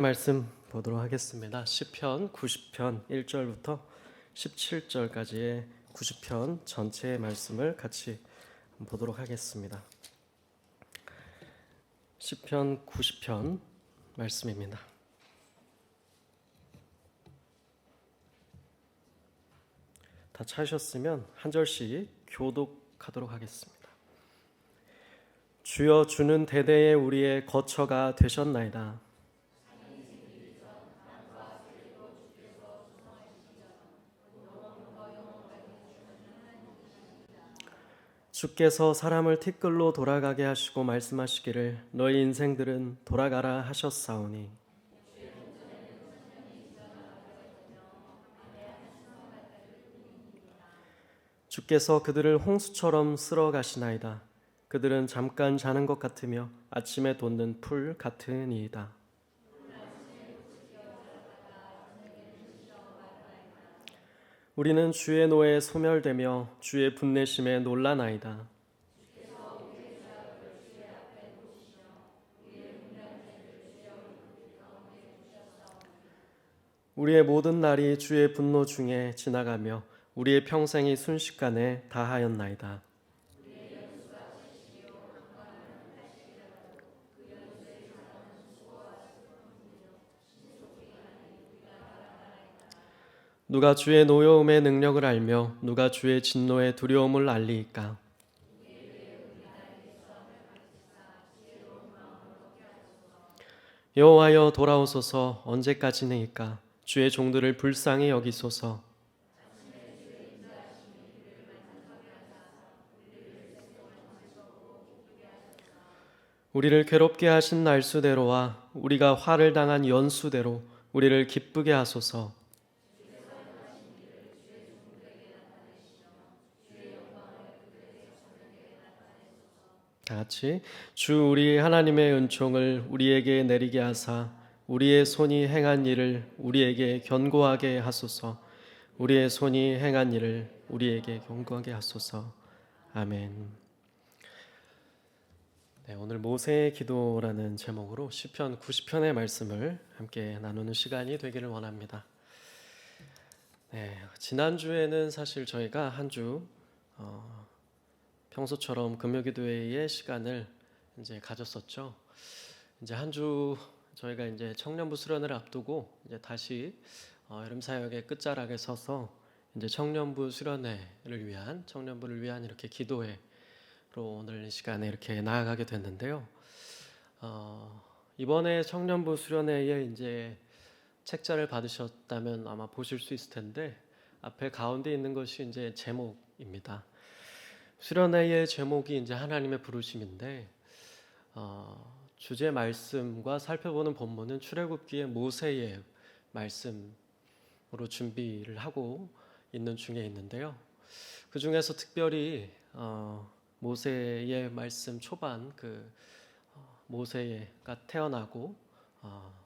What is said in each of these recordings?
말씀 보도록 하겠습니다. 시편 90편 1절부터 17절까지의 90편 전체의 말씀을 같이 보도록 하겠습니다. 시편 90편 말씀입니다. 다 찾으셨으면 한 절씩 교독하도록 하겠습니다. 주여, 주는 대대에 우리의 거처가 되셨나이다. 주께서 사람을 티끌로 돌아가게 하시고 말씀하시기를 너희 인생들은 돌아가라 하셨사오니, 주께서 그들을 홍수처럼 쓸어 가시나이다. 그들은 잠깐 자는 것 같으며 아침에 돋는 풀 같으니이다. 우리는 주의 노에 소멸되며 주의 분내심에 놀라나이다. 우리의 모든 날이 주의 분노 중에 지나가며 우리의 평생이 순식간에 다하였나이다. 누가 주의 노여움의 능력을 알며 누가 주의 진노의 두려움을 알리이까? 여호와여, 돌아오소서. 언제까지니까? 주의 종들을 불쌍히 여기소서. 우리를 괴롭게 하신 날수대로와 우리가 화를 당한 연수대로 우리를 기쁘게 하소서. 다 같이 주 우리 하나님의 은총을 우리에게 내리게 하사 우리의 손이 행한 일을 우리에게 견고하게 하소서. 우리의 손이 행한 일을 우리에게 견고하게 하소서. 아멘. 네, 오늘 모세의 기도라는 제목으로 시편 90편의 말씀을 함께 나누는 시간이 되기를 원합니다. 네, 지난주에는 사실 저희가 한 주 평소처럼 금요기도회의 시간을 이제 가졌었죠. 이제 한 주 저희가 이제 청년부 수련회를 앞두고 이제 다시 여름 사역의 끝자락에 서서 이제 청년부 수련회를 위한 청년부를 위한 이렇게 기도회로 오늘 이 시간에 이렇게 나아가게 됐는데요. 이번에 청년부 수련회에 이제 책자를 받으셨다면 아마 보실 수 있을 텐데 앞에 가운데 있는 것이 이제 제목입니다. 수련회의 제목이 이제 하나님의 부르심인데 주제 말씀과 살펴보는 본문은 출애굽기의 모세의 말씀으로 준비를 하고 있는 중에 있는데요. 그 중에서 특별히 모세의 말씀 초반 모세가 태어나고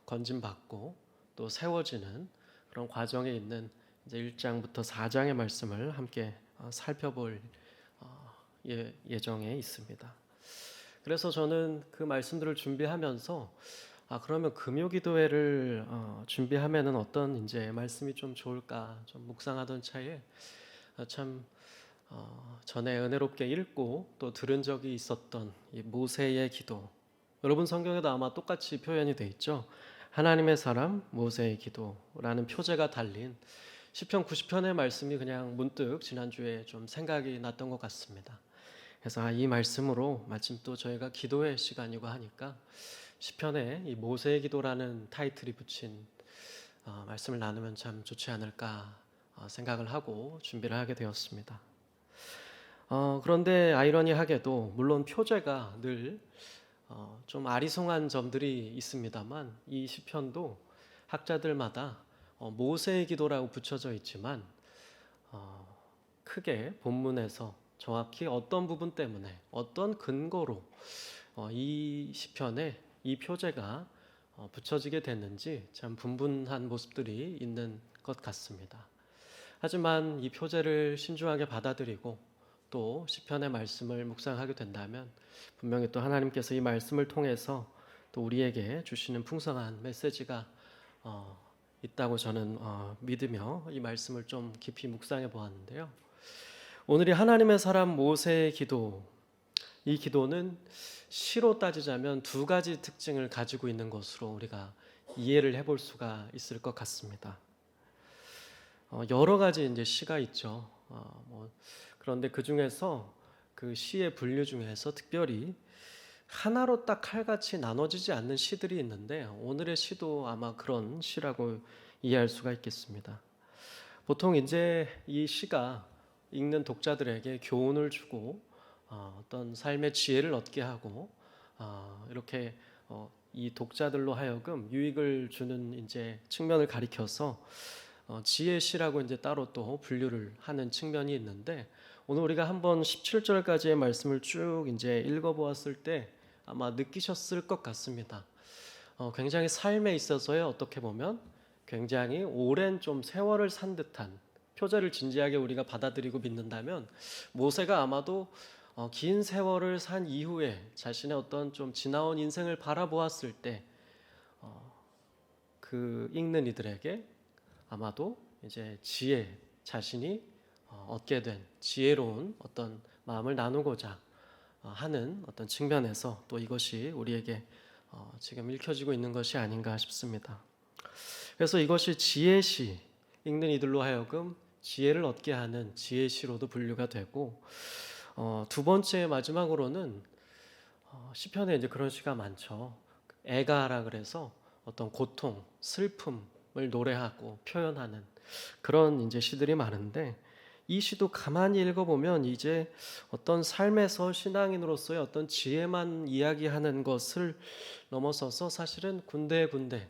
건짐받고 또 세워지는 그런 과정에 있는 이제 1장부터 4장의 말씀을 함께 살펴볼 예정에 있습니다. 그래서 저는 그 말씀들을 준비하면서 그러면 금요기도회를 준비하면은 어떤 이제 말씀이 좀 좋을까 좀 묵상하던 차에 참 전에 은혜롭게 읽고 또 들은 적이 있었던 이 모세의 기도, 여러분 성경에도 아마 똑같이 표현이 돼 있죠. 하나님의 사람 모세의 기도라는 표제가 달린 시편 90편의 말씀이 그냥 문득 지난주에 좀 생각이 났던 것 같습니다. 그래서 이 말씀으로 마침 또 저희가 기도의 시간이고 하니까 시편에 이 모세의 기도라는 타이틀이 붙인 말씀을 나누면 참 좋지 않을까 생각을 하고 준비를 하게 되었습니다. 그런데 아이러니하게도 물론 표제가 늘 좀 아리송한 점들이 있습니다만 이 시편도 학자들마다 모세의 기도라고 붙여져 있지만 크게 본문에서 정확히 어떤 부분 때문에 어떤 근거로 이 시편에 이 표제가 붙여지게 됐는지 참 분분한 모습들이 있는 것 같습니다. 하지만 이 표제를 신중하게 받아들이고 또 시편의 말씀을 묵상하게 된다면 분명히 또 하나님께서 이 말씀을 통해서 또 우리에게 주시는 풍성한 메시지가 있다고 저는 믿으며 이 말씀을 좀 깊이 묵상해 보았는데요. 오늘이 하나님의 사람 모세의 기도, 이 기도는 시로 따지자면 두 가지 특징을 가지고 있는 것으로 우리가 이해를 해볼 수가 있을 것 같습니다. 여러 가지 이제 시가 있죠. 그런데 그 중에서 그 시의 분류 중에서 특별히 하나로 딱 칼같이 나눠지지 않는 시들이 있는데 오늘의 시도 아마 그런 시라고 이해할 수가 있겠습니다. 보통 이제 이 시가 읽는 독자들에게 교훈을 주고 어떤 삶의 지혜를 얻게 하고 이렇게 이 독자들로 하여금 유익을 주는 이제 측면을 가리켜서 지혜 시라고 이제 따로 또 분류를 하는 측면이 있는데 오늘 우리가 한번 17절까지의 말씀을 쭉 이제 읽어보았을 때 아마 느끼셨을 것 같습니다. 굉장히 삶에 있어서요 어떻게 보면 굉장히 오랜 좀 세월을 산 듯한 표제를 진지하게 우리가 받아들이고 믿는다면 모세가 아마도 긴 세월을 산 이후에 자신의 어떤 좀 지나온 인생을 바라보았을 때 그 읽는 이들에게 아마도 이제 지혜 자신이 얻게 된 지혜로운 어떤 마음을 나누고자 하는 어떤 측면에서 또 이것이 우리에게 지금 읽혀지고 있는 것이 아닌가 싶습니다. 그래서 이것이 지혜시 읽는 이들로 하여금 지혜를 얻게 하는 지혜시로도 분류가 되고 두 번째 마지막으로는 시편에 이제 그런 시가 많죠. 애가라 그래서 어떤 고통, 슬픔을 노래하고 표현하는 그런 이제 시들이 많은데 이 시도 가만히 읽어보면 이제 어떤 삶에서 신앙인으로서의 어떤 지혜만 이야기하는 것을 넘어서서 사실은 군데군데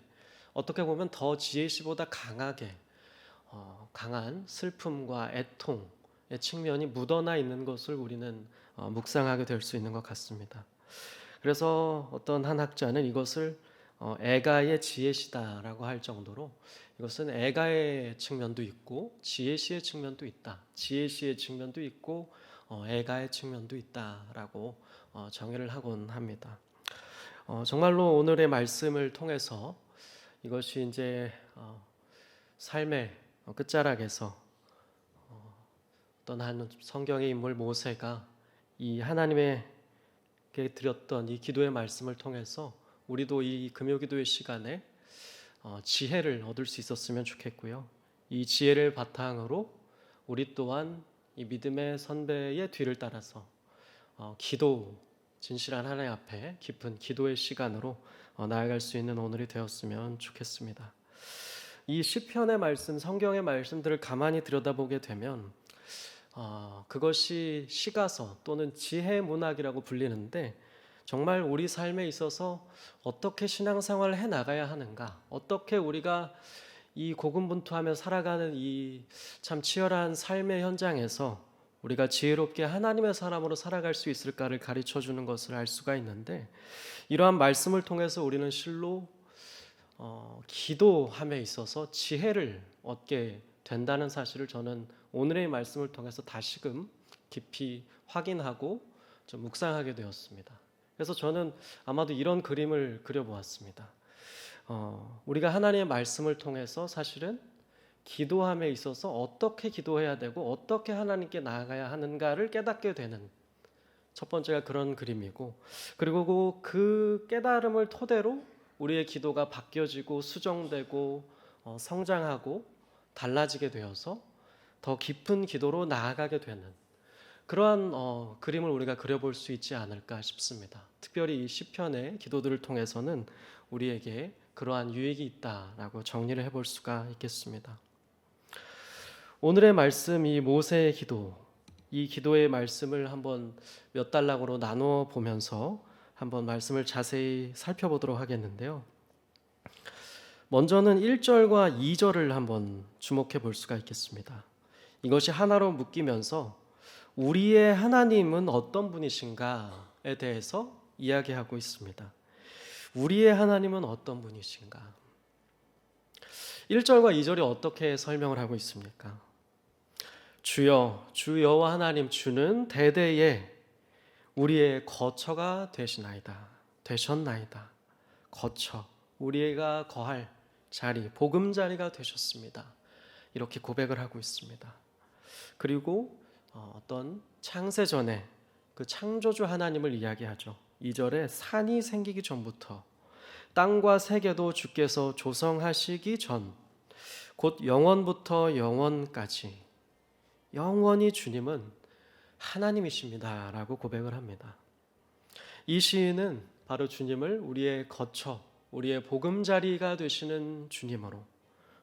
어떻게 보면 더 지혜시보다 강하게 강한 슬픔과 애통의 측면이 묻어나 있는 것을 우리는 묵상하게 될 수 있는 것 같습니다. 그래서 어떤 한 학자는 이것을 애가의 지혜시다라고 할 정도로 이것은 애가의 측면도 있고 지혜시의 측면도 있다. 지혜시의 측면도 있고 애가의 측면도 있다라고 정의를 하곤 합니다. 정말로 오늘의 말씀을 통해서 이것이 이제 삶의 끝자락에서 어떤 한 성경의 인물 모세가 이 하나님에게 드렸던 이 기도의 말씀을 통해서 우리도 이 금요기도의 시간에 지혜를 얻을 수 있었으면 좋겠고요. 이 지혜를 바탕으로 우리 또한 이 믿음의 선배의 뒤를 따라서 기도, 진실한 하나님 앞에 깊은 기도의 시간으로 나아갈 수 있는 오늘이 되었으면 좋겠습니다. 이 시편의 말씀, 성경의 말씀들을 가만히 들여다보게 되면 그것이 시가서 또는 지혜 문학이라고 불리는데 정말 우리 삶에 있어서 어떻게 신앙생활을 해나가야 하는가, 어떻게 우리가 이 고군분투하며 살아가는 이 참 치열한 삶의 현장에서 우리가 지혜롭게 하나님의 사람으로 살아갈 수 있을까를 가르쳐주는 것을 알 수가 있는데 이러한 말씀을 통해서 우리는 실로 기도함에 있어서 지혜를 얻게 된다는 사실을 저는 오늘의 말씀을 통해서 다시금 깊이 확인하고 좀 묵상하게 되었습니다. 그래서 저는 아마도 이런 그림을 그려보았습니다. 우리가 하나님의 말씀을 통해서 사실은 기도함에 있어서 어떻게 기도해야 되고 어떻게 하나님께 나아가야 하는가를 깨닫게 되는 첫 번째가 그런 그림이고 그리고 그 깨달음을 토대로 우리의 기도가 바뀌어지고 수정되고 성장하고 달라지게 되어서 더 깊은 기도로 나아가게 되는 그러한 그림을 우리가 그려볼 수 있지 않을까 싶습니다. 특별히 이 시편의 기도들을 통해서는 우리에게 그러한 유익이 있다라고 정리를 해볼 수가 있겠습니다. 오늘의 말씀 이 모세의 기도, 이 기도의 말씀을 한번 몇 단락으로 나누어 보면서 한번 말씀을 자세히 살펴보도록 하겠는데요. 먼저는 1절과 2절을 한번 주목해 볼 수가 있겠습니다. 이것이 하나로 묶이면서 우리의 하나님은 어떤 분이신가에 대해서 이야기하고 있습니다. 우리의 하나님은 어떤 분이신가? 1절과 2절이 어떻게 설명을 하고 있습니까? 주여, 주 여호와 하나님 주는 대대에 우리의 거처가 되셨나이다. 거처, 우리가 거할 자리, 보금자리가 되셨습니다. 이렇게 고백을 하고 있습니다. 그리고 어떤 창세전에 그 창조주 하나님을 이야기하죠. 2절에 산이 생기기 전부터 땅과 세계도 주께서 조성하시기 전, 곧 영원부터 영원까지 영원히 주님은 하나님이십니다 라고 고백을 합니다. 이 시인은 바로 주님을 우리의 거처, 우리의 보금자리가 되시는 주님으로,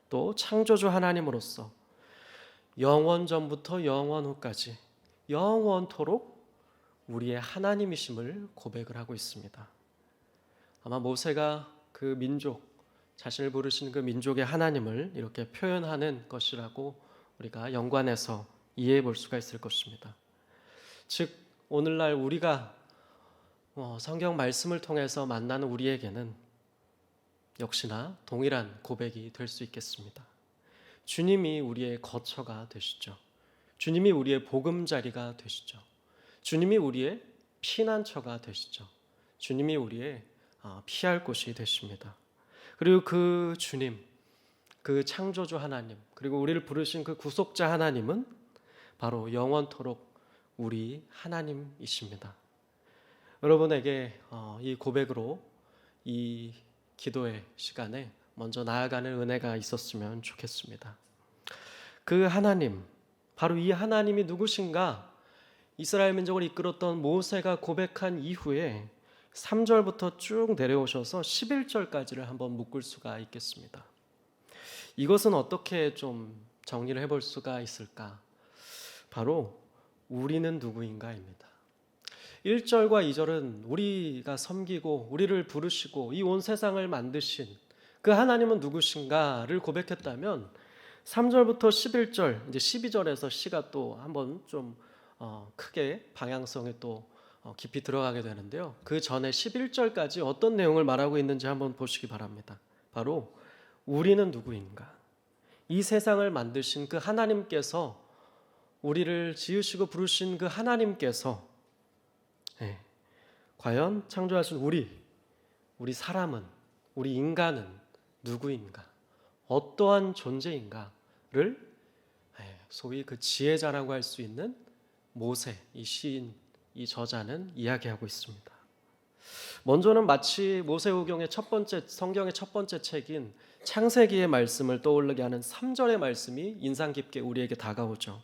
또 창조주 하나님으로서 영원 전부터 영원 후까지 영원토록 우리의 하나님이심을 고백을 하고 있습니다. 아마 모세가 그 민족, 자신을 부르신 그 민족의 하나님을 이렇게 표현하는 것이라고 우리가 연관해서 이해해 볼 수가 있을 것입니다. 즉 오늘날 우리가 성경 말씀을 통해서 만나는 우리에게는 역시나 동일한 고백이 될 수 있겠습니다. 주님이 우리의 거처가 되시죠. 주님이 우리의 보금자리가 되시죠. 주님이 우리의 피난처가 되시죠. 주님이 우리의 피할 곳이 되십니다. 그리고 그 주님, 그 창조주 하나님, 그리고 우리를 부르신 그 구속자 하나님은 바로 영원토록 우리 하나님이십니다. 여러분에게 이 고백으로 이 기도의 시간에 먼저 나아가는 은혜가 있었으면 좋겠습니다. 그 하나님, 바로 이 하나님이 누구신가? 이스라엘 민족을 이끌었던 모세가 고백한 이후에 3절부터 쭉 내려오셔서 11절까지를 한번 묶을 수가 있겠습니다. 이것은 어떻게 좀 정리를 해볼 수가 있을까? 바로 우리는 누구인가입니다. 1절과 2절은 우리가 섬기고 우리를 부르시고 이 온 세상을 만드신 그 하나님은 누구신가를 고백했다면 3절부터 11절, 이제 12절에서 시가 또 한번 좀 크게 방향성에 또 깊이 들어가게 되는데요. 그 전에 11절까지 어떤 내용을 말하고 있는지 한번 보시기 바랍니다. 바로 우리는 누구인가? 이 세상을 만드신 그 하나님께서, 우리를 지으시고 부르신 그 하나님께서 과연 창조하신 우리 사람은, 우리 인간은 누구인가? 어떠한 존재인가를 소위 그 지혜자라고 할 수 있는 모세, 이 시인, 이 저자는 이야기하고 있습니다. 먼저는 마치 모세오경의 성경의 첫 번째 책인 창세기의 말씀을 떠올리게 하는 3절의 말씀이 인상 깊게 우리에게 다가오죠.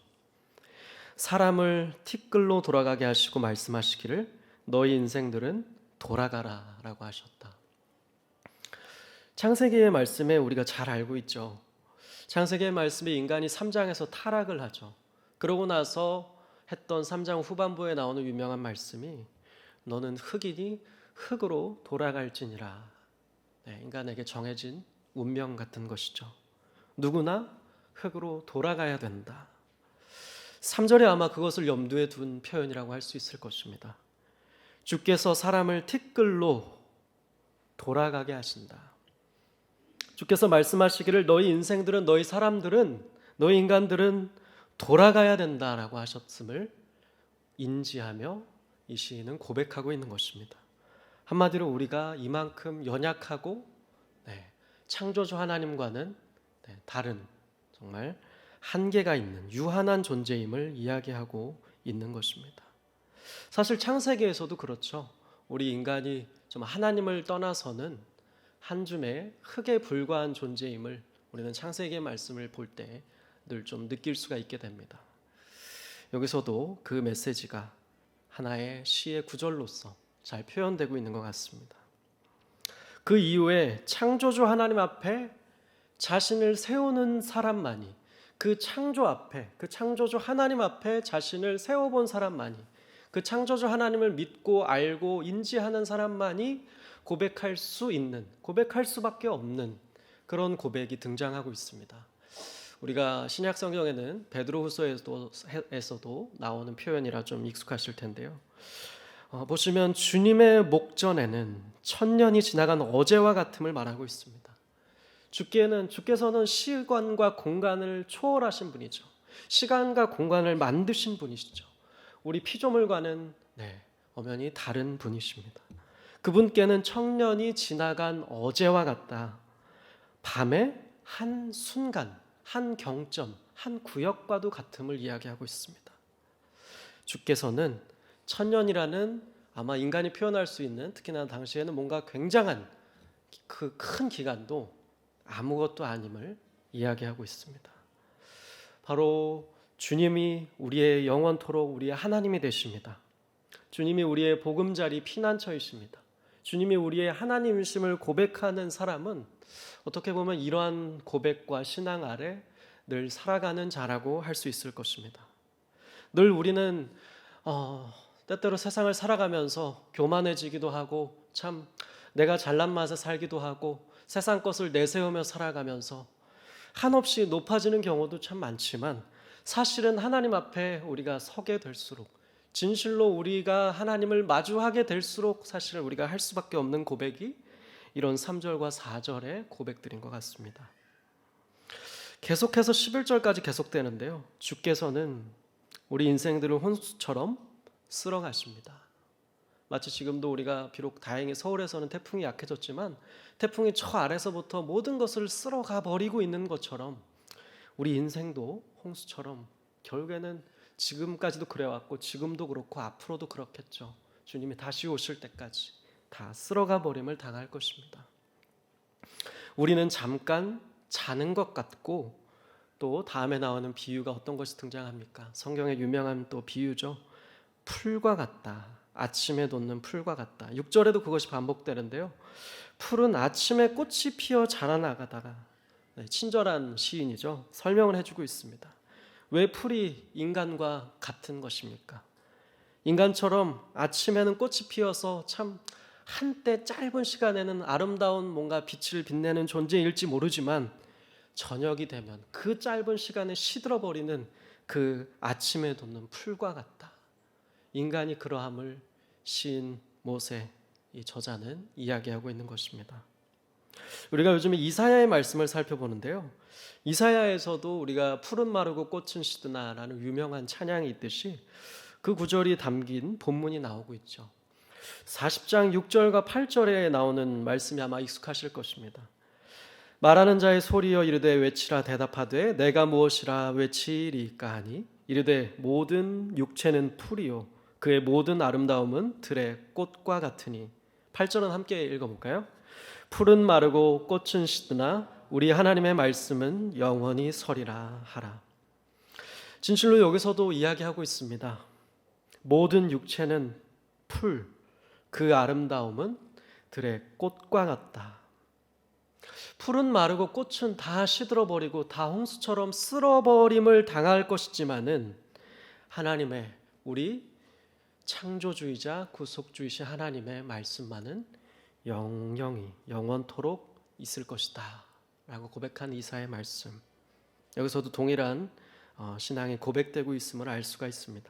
사람을 티끌로 돌아가게 하시고 말씀하시기를 너희 인생들은 돌아가라 라고 하셨다. 창세기의 말씀에 우리가 잘 알고 있죠. 창세기의 말씀에 인간이 3장에서 타락을 하죠. 그러고 나서 했던 3장 후반부에 나오는 유명한 말씀이 너는 흙이니 흙으로 돌아갈지니라. 인간에게 정해진 운명 같은 것이죠. 누구나 흙으로 돌아가야 된다. 3절에 아마 그것을 염두에 둔 표현이라고 할 수 있을 것입니다. 주께서 사람을 티끌로 돌아가게 하신다. 주께서 말씀하시기를 너희 인생들은, 너희 사람들은, 너희 인간들은 돌아가야 된다라고 하셨음을 인지하며 이 시인은 고백하고 있는 것입니다. 한마디로 우리가 이만큼 연약하고 창조주 하나님과는 다른 정말 한계가 있는 유한한 존재임을 이야기하고 있는 것입니다. 사실 창세기에서도 그렇죠. 우리 인간이 좀 하나님을 떠나서는 한 줌의 흙에 불과한 존재임을 우리는 창세기의 말씀을 볼 때 늘 좀 느낄 수가 있게 됩니다. 여기서도 그 메시지가 하나의 시의 구절로서 잘 표현되고 있는 것 같습니다. 그 이후에 창조주 하나님 앞에 자신을 세우는 사람만이, 그 창조 앞에, 그 창조주 하나님 앞에 자신을 세워본 사람만이, 그 창조주 하나님을 믿고 알고 인지하는 사람만이 고백할 수 있는, 고백할 수밖에 없는 그런 고백이 등장하고 있습니다. 우리가 신약 성경에는 베드로후서에서도 나오는 표현이라 좀 익숙하실 텐데요. 보시면 주님의 목전에는 천년이 지나간 어제와 같음을 말하고 있습니다. 주께서는 시간과 공간을 초월하신 분이죠. 시간과 공간을 만드신 분이시죠. 우리 피조물과는 엄연히 다른 분이십니다. 그분께는 청년이 지나간 어제와 같다. 밤의 한 순간, 한 경점, 한 구역과도 같음을 이야기하고 있습니다. 주께서는 천년이라는 아마 인간이 표현할 수 있는, 특히나 당시에는 뭔가 굉장한 그 큰 기간도 아무것도 아님을 이야기하고 있습니다. 바로 주님이 우리의 영원토록 우리의 하나님이 되십니다. 주님이 우리의 보금자리 피난처이십니다. 주님이 우리의 하나님이심을 고백하는 사람은 어떻게 보면 이러한 고백과 신앙 아래 늘 살아가는 자라고 할 수 있을 것입니다. 늘 우리는 때때로 세상을 살아가면서 교만해지기도 하고 참 내가 잘난 맛에 살기도 하고 세상 것을 내세우며 살아가면서 한없이 높아지는 경우도 참 많지만 사실은 하나님 앞에 우리가 서게 될수록 진실로 우리가 하나님을 마주하게 될수록 사실 우리가 할 수밖에 없는 고백이 이런 3절과 4절의 고백들인 것 같습니다. 계속해서 11절까지 계속되는데요. 주께서는 우리 인생들을 혼수처럼 쓸어 가십니다. 마치 지금도 우리가 비록 다행히 서울에서는 태풍이 약해졌지만 태풍이 저 아래서부터 모든 것을 쓸어가 버리고 있는 것처럼 우리 인생도 홍수처럼 결국에는 지금까지도 그래왔고 지금도 그렇고 앞으로도 그렇겠죠. 주님이 다시 오실 때까지 다 쓸어가 버림을 당할 것입니다. 우리는 잠깐 자는 것 같고 또 다음에 나오는 비유가 어떤 것이 등장합니까? 성경의 유명한 또 비유죠. 풀과 같다. 아침에 돋는 풀과 같다. 6절에도 그것이 반복되는데요. 풀은 아침에 꽃이 피어 자라나가다가 친절한 시인이죠. 설명을 해주고 있습니다. 왜 풀이 인간과 같은 것입니까? 인간처럼 아침에는 꽃이 피어서 참 한때 짧은 시간에는 아름다운 뭔가 빛을 빛내는 존재일지 모르지만 저녁이 되면 그 짧은 시간에 시들어버리는 그 아침에 돋는 풀과 같다. 인간이 그러함을 시인 모세 이 저자는 이야기하고 있는 것입니다. 우리가 요즘에 이사야의 말씀을 살펴보는데요. 이사야에서도 우리가 푸른 마르고 꽃은 시드나라는 유명한 찬양이 있듯이 그 구절이 담긴 본문이 나오고 있죠. 40장 6절과 8절에 나오는 말씀이 아마 익숙하실 것입니다. 말하는 자의 소리여 이르되 외치라 대답하되 내가 무엇이라 외치리까 하니 이르되 모든 육체는 풀이요 그의 모든 아름다움은 들의 꽃과 같으니. 8절은 함께 읽어볼까요? 풀은 마르고 꽃은 시드나 우리 하나님의 말씀은 영원히 서리라 하라. 진실로 여기서도 이야기하고 있습니다. 모든 육체는 풀, 그 아름다움은 들의 꽃과 같다. 풀은 마르고 꽃은 다 시들어버리고 다 홍수처럼 쓸어버림을 당할 것이지만은 하나님의 우리 창조주이자 구속주이신 하나님의 말씀만은 영영이 영원토록 있을 것이다 라고 고백한 이사야의 말씀, 여기서도 동일한 신앙이 고백되고 있음을 알 수가 있습니다.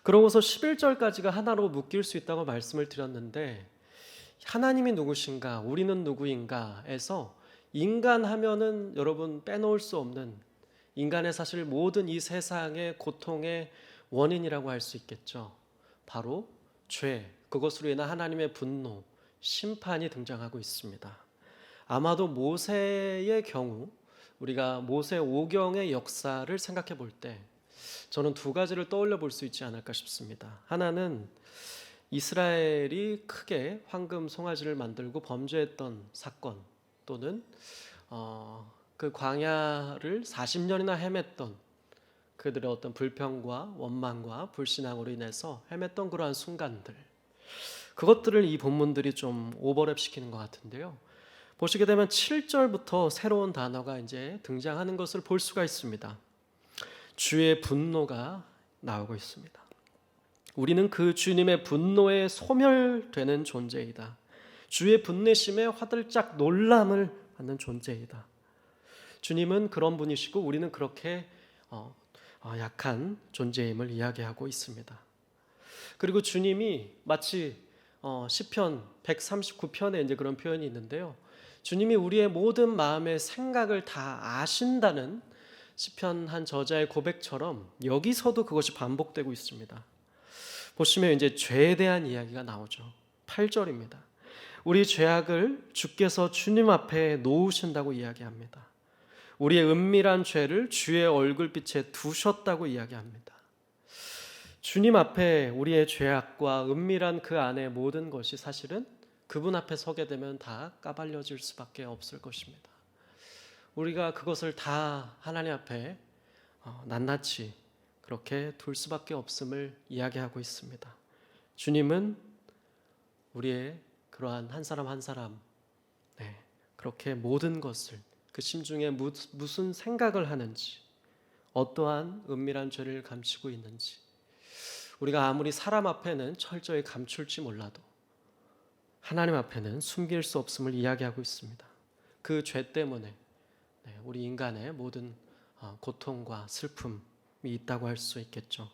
그러고서 11절까지가 하나로 묶일 수 있다고 말씀을 드렸는데 하나님이 누구신가 우리는 누구인가에서 인간 하면은 여러분 빼놓을 수 없는 인간의 사실 모든 이 세상의 고통의 원인이라고 할 수 있겠죠. 바로 죄, 그것으로 인한 하나님의 분노, 심판이 등장하고 있습니다. 아마도 모세의 경우 우리가 모세 오경의 역사를 생각해 볼 때 저는 두 가지를 떠올려 볼 수 있지 않을까 싶습니다. 하나는 이스라엘이 크게 황금 송아지를 만들고 범죄했던 사건 또는 그 광야를 40년이나 헤맸던 그들의 어떤 불평과 원망과 불신앙으로 인해서 헤맸던 그러한 순간들, 그것들을 이 본문들이 좀 오버랩 시키는 것 같은데요. 보시게 되면 7절부터 새로운 단어가 이제 등장하는 것을 볼 수가 있습니다. 주의 분노가 나오고 있습니다. 우리는 그 주님의 분노에 소멸되는 존재이다. 주의 분내심에 화들짝 놀람을 받는 존재이다. 주님은 그런 분이시고 우리는 그렇게 약한 존재임을 이야기하고 있습니다. 그리고 주님이 마치 시편 139편에 이제 그런 표현이 있는데요. 주님이 우리의 모든 마음의 생각을 다 아신다는 시편 한 저자의 고백처럼 여기서도 그것이 반복되고 있습니다. 보시면 이제 죄에 대한 이야기가 나오죠. 8절입니다. 우리 죄악을 주께서 주님 앞에 놓으신다고 이야기합니다. 우리의 은밀한 죄를 주의 얼굴빛에 두셨다고 이야기합니다. 주님 앞에 우리의 죄악과 은밀한 그 안에 모든 것이 사실은 그분 앞에 서게 되면 다 까발려질 수밖에 없을 것입니다. 우리가 그것을 다 하나님 앞에 낱낱이 그렇게 둘 수밖에 없음을 이야기하고 있습니다. 주님은 우리의 그러한 한 사람 한 사람 그렇게 모든 것을 그 심중에 무슨 생각을 하는지, 어떠한 은밀한 죄를 감추고 있는지, 우리가 아무리 사람 앞에는 철저히 감출지 몰라도 하나님 앞에는 숨길 수 없음을 이야기하고 있습니다. 그 죄 때문에 우리 인간의 모든 고통과 슬픔이 있다고 할 수 있겠죠.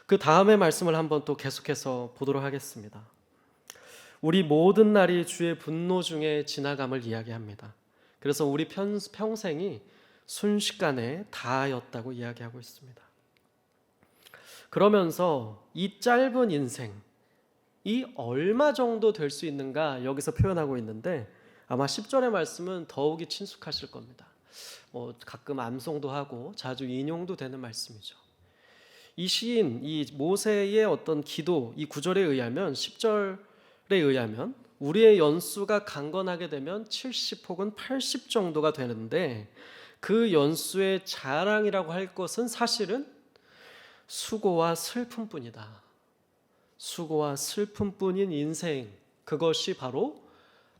그 다음의 말씀을 한번 또 계속해서 보도록 하겠습니다. 우리 모든 날이 주의 분노 중에 지나감을 이야기합니다. 그래서 우리 평생이 순식간에 다하였다고 이야기하고 있습니다. 그러면서 이 짧은 인생이 얼마 정도 될 수 있는가 여기서 표현하고 있는데, 아마 10절의 말씀은 더욱이 친숙하실 겁니다. 가끔 암송도 하고 자주 인용도 되는 말씀이죠. 이 시인, 이 모세의 어떤 기도, 이 구절에 의하면, 10절에 의하면 우리의 연수가 강건하게 되면 70 혹은 80 정도가 되는데, 그 연수의 자랑이라고 할 것은 사실은 수고와 슬픔뿐이다. 수고와 슬픔뿐인 인생, 그것이 바로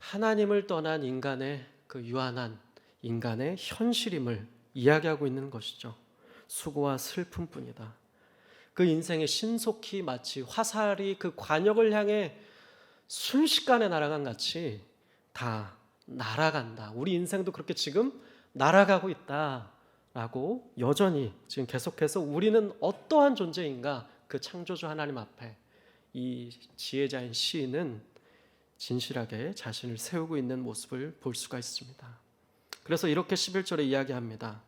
하나님을 떠난 인간의 그 유한한 인간의 현실임을 이야기하고 있는 것이죠. 수고와 슬픔뿐이다. 그 인생의 신속히 마치 화살이 그 관역을 향해 순식간에 날아간 같이 다 날아간다. 우리 인생도 그렇게 지금 날아가고 있다라고 여전히 지금 계속해서 우리는 어떠한 존재인가, 그 창조주 하나님 앞에 이 지혜자인 시인은 진실하게 자신을 세우고 있는 모습을 볼 수가 있습니다. 그래서 이렇게 11절에 이야기합니다.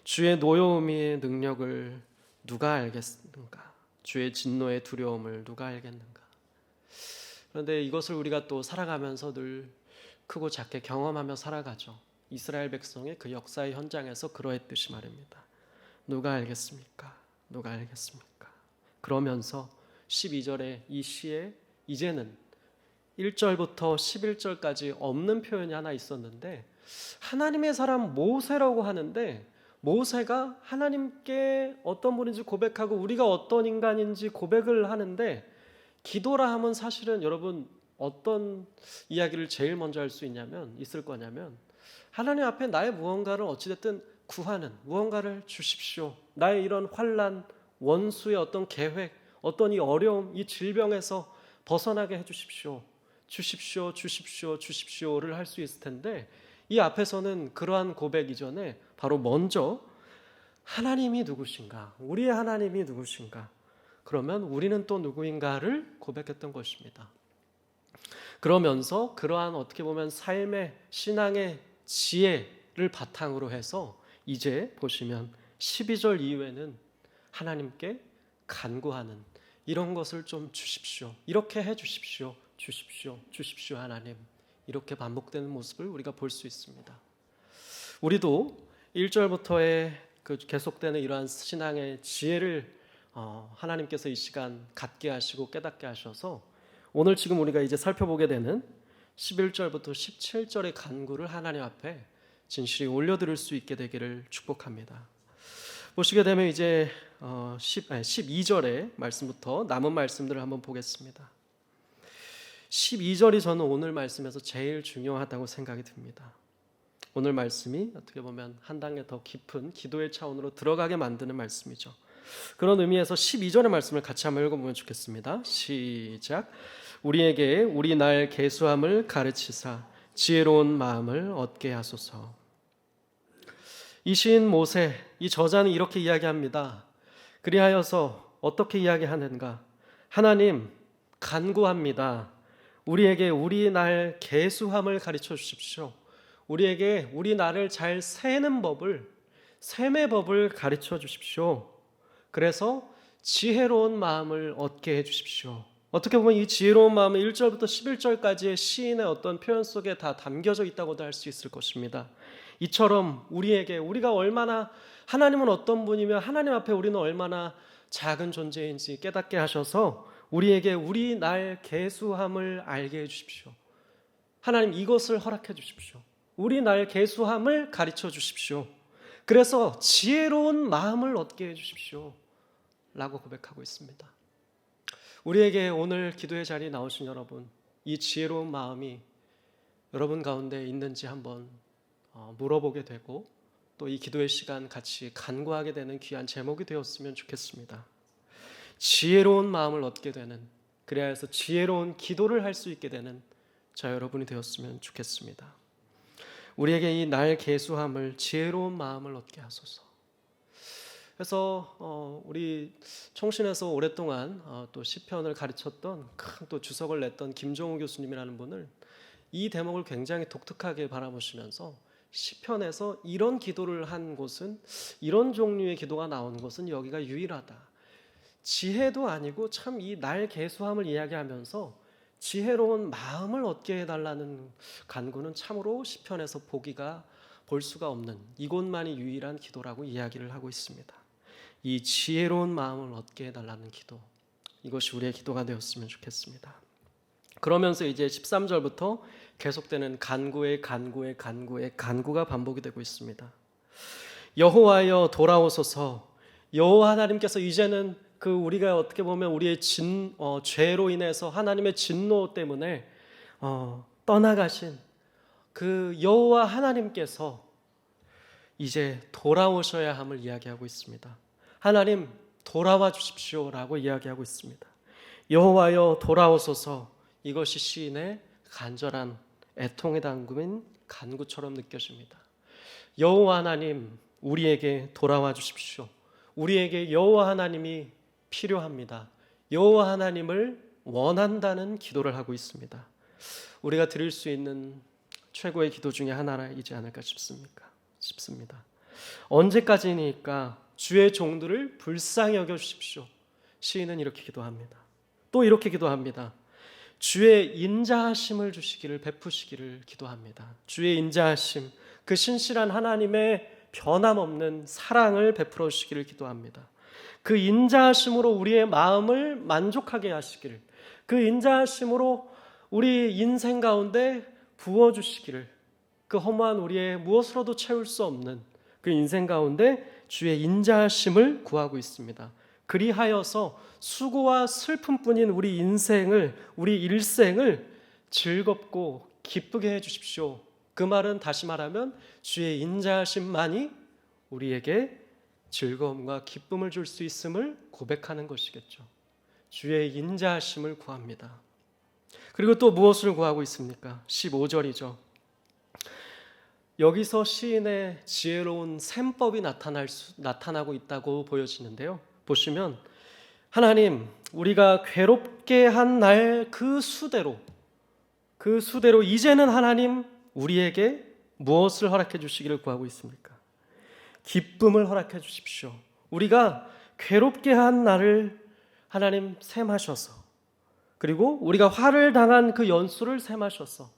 주의 노여움의 능력을 누가 알겠는가? 주의 진노의 두려움을 누가 알겠는가? 그런데 이것을 우리가 또 살아가면서 늘 크고 작게 경험하며 살아가죠. 이스라엘 백성의 그 역사의 현장에서 그러했듯이 말입니다. 누가 알겠습니까? 누가 알겠습니까? 그러면서 12절에 이 시에 이제는 1절부터 11절까지 없는 표현이 하나 있었는데, 하나님의 사람 모세라고 하는데, 모세가 하나님께 어떤 분인지 고백하고 우리가 어떤 인간인지 고백을 하는데, 기도라 하면 사실은 여러분 어떤 이야기를 제일 먼저 할 수 있을 거냐면, 하나님 앞에 나의 무언가를 어찌됐든 구하는, 무언가를 주십시오. 나의 이런 환난, 원수의 어떤 계획, 어떤 이 어려움, 이 질병에서 벗어나게 해주십시오. 주십시오, 주십시오, 주십시오를 할 수 있을 텐데, 이 앞에서는 그러한 고백 이전에 바로 먼저 하나님이 누구신가, 우리의 하나님이 누구신가, 그러면 우리는 또 누구인가를 고백했던 것입니다. 그러면서 그러한 어떻게 보면 삶의 신앙의 지혜를 바탕으로 해서 이제 보시면 12절 이후에는 하나님께 간구하는, 이런 것을 좀 주십시오, 이렇게 해 주십시오, 주십시오, 주십시오 하나님, 이렇게 반복되는 모습을 우리가 볼 수 있습니다. 우리도 1절부터의 그 계속되는 이러한 신앙의 지혜를 하나님께서 이 시간 갖게 하시고 깨닫게 하셔서 오늘 지금 우리가 이제 살펴보게 되는 11절부터 17절의 간구를 하나님 앞에 진실히 올려드릴 수 있게 되기를 축복합니다. 보시게 되면 이제 12절의 말씀부터 남은 말씀들을 한번 보겠습니다. 12절이 저는 오늘 말씀에서 제일 중요하다고 생각이 듭니다. 오늘 말씀이 어떻게 보면 한 단계 더 깊은 기도의 차원으로 들어가게 만드는 말씀이죠. 그런 의미에서 12절의 말씀을 같이 한번 읽어보면 좋겠습니다. 시작. 우리에게 우리 날 계수함을 가르치사 지혜로운 마음을 얻게 하소서. 이 시인 모세, 이 저자는 이렇게 이야기합니다. 그리하여서 어떻게 이야기하는가? 하나님, 간구합니다. 우리에게 우리 날 계수함을 가르쳐 주십시오. 우리에게 우리 날을 잘 세는 법을, 셈의 법을 가르쳐 주십시오. 그래서 지혜로운 마음을 얻게 해 주십시오. 어떻게 보면 이 지혜로운 마음은 1절부터 11절까지의 시인의 어떤 표현 속에 다 담겨져 있다고도 할 수 있을 것입니다. 이처럼 우리가 얼마나 하나님은 어떤 분이며 하나님 앞에 우리는 얼마나 작은 존재인지 깨닫게 하셔서 우리에게 우리 날 계수함을 알게 해주십시오. 하나님 이것을 허락해 주십시오. 우리 날 계수함을 가르쳐 주십시오. 그래서 지혜로운 마음을 얻게 해주십시오 라고 고백하고 있습니다. 우리에게 오늘 기도의 자리에 나오신 여러분, 이 지혜로운 마음이 여러분 가운데 있는지 한번 물어보게 되고 또 이 기도의 시간 같이 간구하게 되는 귀한 제목이 되었으면 좋겠습니다. 지혜로운 마음을 얻게 되는, 그래야 해서 지혜로운 기도를 할 수 있게 되는 저 여러분이 되었으면 좋겠습니다. 우리에게 이 날 계수함을, 지혜로운 마음을 얻게 하소서. 그래서 우리 총신에서 오랫동안 또 시편을 가르쳤던 큰 또 주석을 냈던 김종우 교수님이라는 분을 이 대목을 굉장히 독특하게 바라보시면서 시편에서 이런 기도를 한 곳은, 이런 종류의 기도가 나오는 곳은 여기가 유일하다. 지혜도 아니고 참 이 날 계수함을 이야기하면서 지혜로운 마음을 얻게 해달라는 간구는 참으로 시편에서 볼 수가 없는, 이곳만이 유일한 기도라고 이야기를 하고 있습니다. 이 지혜로운 마음을 얻게 해달라는 기도, 이것이 우리의 기도가 되었으면 좋겠습니다. 그러면서 이제 13절부터 계속되는 간구가 반복이 되고 있습니다. 여호와여 돌아오소서. 여호와 하나님께서 이제는 우리가 어떻게 보면 우리의 죄로 인해서 하나님의 진노 때문에 떠나가신 그 여호와 하나님께서 이제 돌아오셔야 함을 이야기하고 있습니다. 하나님 돌아와 주십시오라고 이야기하고 있습니다. 여호와여 돌아오소서. 이것이 시인의 간절한 애통에 담긴 간구처럼 느껴집니다. 여호와 하나님 우리에게 돌아와 주십시오. 우리에게 여호와 하나님이 필요합니다. 여호와 하나님을 원한다는 기도를 하고 있습니다. 우리가 드릴 수 있는 최고의 기도 중에 하나이지 않을까 싶습니다. 언제까지니까 주의 종들을 불쌍히 여겨 주십시오. 시인은 이렇게 기도합니다. 또 이렇게 기도합니다. 주의 인자하심을 베푸시기를 기도합니다. 주의 인자하심, 그 신실한 하나님의 변함없는 사랑을 베풀어 주시기를 기도합니다. 그 인자하심으로 우리의 마음을 만족하게 하시기를, 그 인자하심으로 우리 인생 가운데 부어주시기를, 그 허무한 우리의 무엇으로도 채울 수 없는 그 인생 가운데 주의 인자하심을 구하고 있습니다. 그리하여서 수고와 슬픔뿐인 우리 일생을 즐겁고 기쁘게 해주십시오. 그 말은 다시 말하면 주의 인자하심만이 우리에게 즐거움과 기쁨을 줄 수 있음을 고백하는 것이겠죠. 주의 인자하심을 구합니다. 그리고 또 무엇을 구하고 있습니까? 15절이죠. 여기서 시인의 지혜로운 셈법이 나타나고 있다고 보여지는데요. 보시면 하나님, 우리가 괴롭게 한 날 그 수대로 이제는 하나님 우리에게 무엇을 허락해 주시기를 구하고 있습니까? 기쁨을 허락해 주십시오. 우리가 괴롭게 한 날을 하나님 셈하셔서, 그리고 우리가 화를 당한 그 연수를 셈하셔서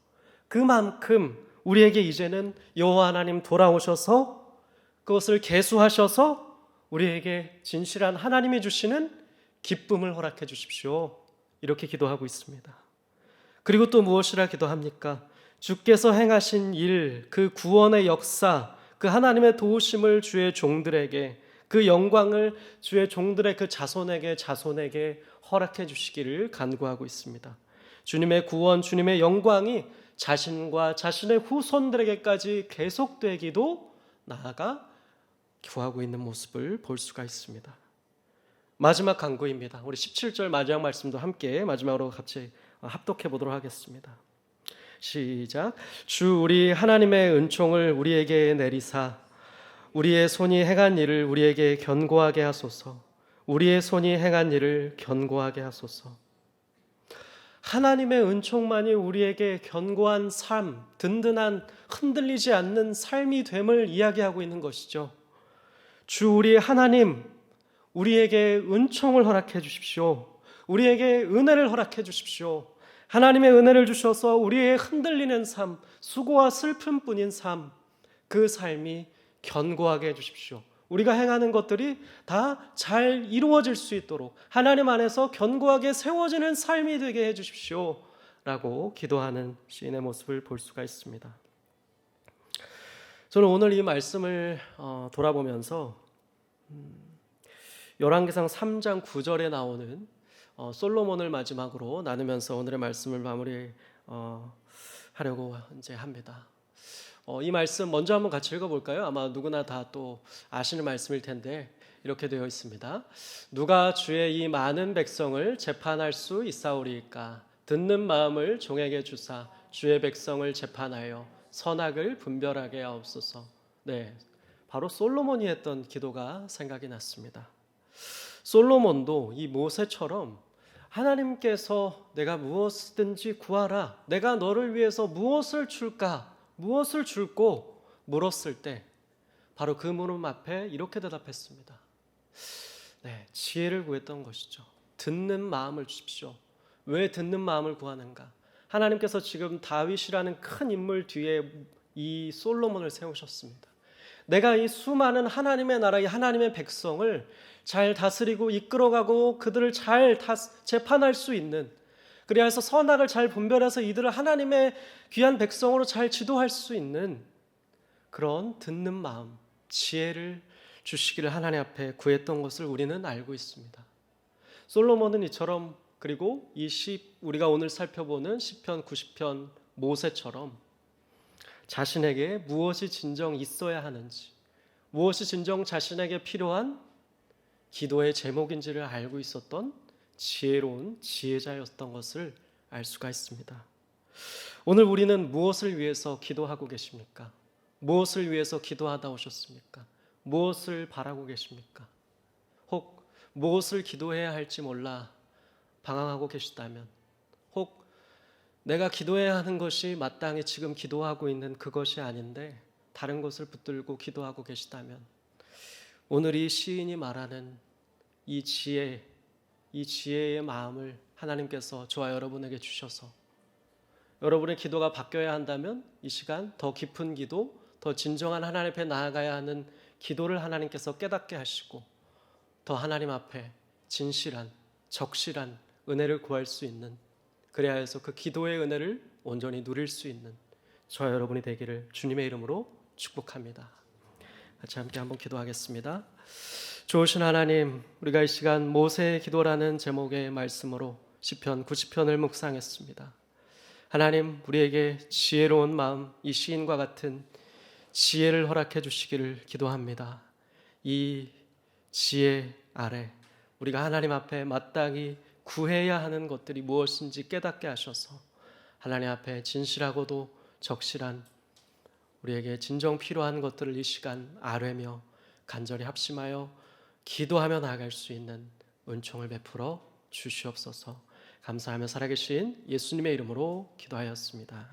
그만큼 우리에게 이제는 여호와 하나님 돌아오셔서 그것을 계수하셔서 우리에게 진실한 하나님이 주시는 기쁨을 허락해 주십시오. 이렇게 기도하고 있습니다. 그리고 또 무엇이라 기도합니까? 주께서 행하신 일, 그 구원의 역사, 그 하나님의 도우심을 주의 종들에게, 그 영광을 주의 종들의 그 자손에게 허락해 주시기를 간구하고 있습니다. 주님의 구원, 주님의 영광이 자신과 자신의 후손들에게까지 계속되기도 나아가 구하고 있는 모습을 볼 수가 있습니다. 마지막 간구입니다. 우리 17절 마지막 말씀도 함께 마지막으로 같이 합독해 보도록 하겠습니다. 시작. 주 우리 하나님의 은총을 우리에게 내리사 우리의 손이 행한 일을 우리에게 견고하게 하소서. 우리의 손이 행한 일을 견고하게 하소서. 하나님의 은총만이 우리에게 견고한 삶, 든든한 흔들리지 않는 삶이 됨을 이야기하고 있는 것이죠. 주 우리 하나님, 우리에게 은총을 허락해 주십시오. 우리에게 은혜를 허락해 주십시오. 하나님의 은혜를 주셔서 우리의 흔들리는 삶, 수고와 슬픔뿐인 삶, 그 삶이 견고하게 해 주십시오. 우리가 행하는 것들이 다 잘 이루어질 수 있도록 하나님 안에서 견고하게 세워지는 삶이 되게 해 주십시오 라고 기도하는 시인의 모습을 볼 수가 있습니다. 저는 오늘 이 말씀을 돌아보면서 열왕기상 3장 9절에 나오는 솔로몬을 마지막으로 나누면서 오늘의 말씀을 마무리 하려고 이제 합니다. 이 말씀 먼저 한번 같이 읽어볼까요? 아마 누구나 다 또 아시는 말씀일 텐데 이렇게 되어 있습니다. 누가 주의 이 많은 백성을 재판할 수 있사오리이까? 듣는 마음을 종에게 주사 주의 백성을 재판하여 선악을 분별하게 하옵소서. 네, 바로 솔로몬이 했던 기도가 생각이 났습니다. 솔로몬도 이 모세처럼 하나님께서 내가 무엇이든지 구하라, 내가 너를 위해서 무엇을 줄까, 무엇을 줄고 물었을 때 바로 그 물음 앞에 이렇게 대답했습니다. 네, 지혜를 구했던 것이죠. 듣는 마음을 주십시오. 왜 듣는 마음을 구하는가? 하나님께서 지금 다윗이라는 큰 인물 뒤에 이 솔로몬을 세우셨습니다. 내가 이 수많은 하나님의 나라, 이 하나님의 백성을 잘 다스리고 이끌어가고 그들을 잘 재판할 수 있는, 그래서 선악을 잘 분별해서 이들을 하나님의 귀한 백성으로 잘 지도할 수 있는 그런 듣는 마음, 지혜를 주시기를 하나님 앞에 구했던 것을 우리는 알고 있습니다. 솔로몬은 이처럼, 그리고 우리가 오늘 살펴보는 시편 90편 모세처럼 자신에게 무엇이 진정 있어야 하는지, 무엇이 진정 자신에게 필요한 기도의 제목인지를 알고 있었던 지혜로운 지혜자였던 것을 알 수가 있습니다. 오늘 우리는 무엇을 위해서 기도하고 계십니까? 무엇을 위해서 기도하다 오셨습니까? 무엇을 바라고 계십니까? 혹 무엇을 기도해야 할지 몰라 방황하고 계시다면, 혹 내가 기도해야 하는 것이 마땅히 지금 기도하고 있는 그것이 아닌데 다른 것을 붙들고 기도하고 계시다면, 오늘 이 시인이 말하는 이 지혜의 마음을 하나님께서 저와 여러분에게 주셔서 여러분의 기도가 바뀌어야 한다면 이 시간 더 깊은 기도, 더 진정한 하나님 앞에 나아가야 하는 기도를 하나님께서 깨닫게 하시고 더 하나님 앞에 진실한, 적실한 은혜를 구할 수 있는, 그래야 해서 그 기도의 은혜를 온전히 누릴 수 있는 저와 여러분이 되기를 주님의 이름으로 축복합니다. 같이 함께 한번 기도하겠습니다. 좋으신 하나님, 우리가 이 시간 모세의 기도라는 제목의 말씀으로 시편 90편을 묵상했습니다. 하나님, 우리에게 지혜로운 마음, 이 시인과 같은 지혜를 허락해 주시기를 기도합니다. 이 지혜 아래 우리가 하나님 앞에 마땅히 구해야 하는 것들이 무엇인지 깨닫게 하셔서 하나님 앞에 진실하고도 적실한, 우리에게 진정 필요한 것들을 이 시간 아뢰며 간절히 합심하여 기도하며 나아갈 수 있는 은총을 베풀어 주시옵소서. 감사하며 살아계신 예수님의 이름으로 기도하였습니다.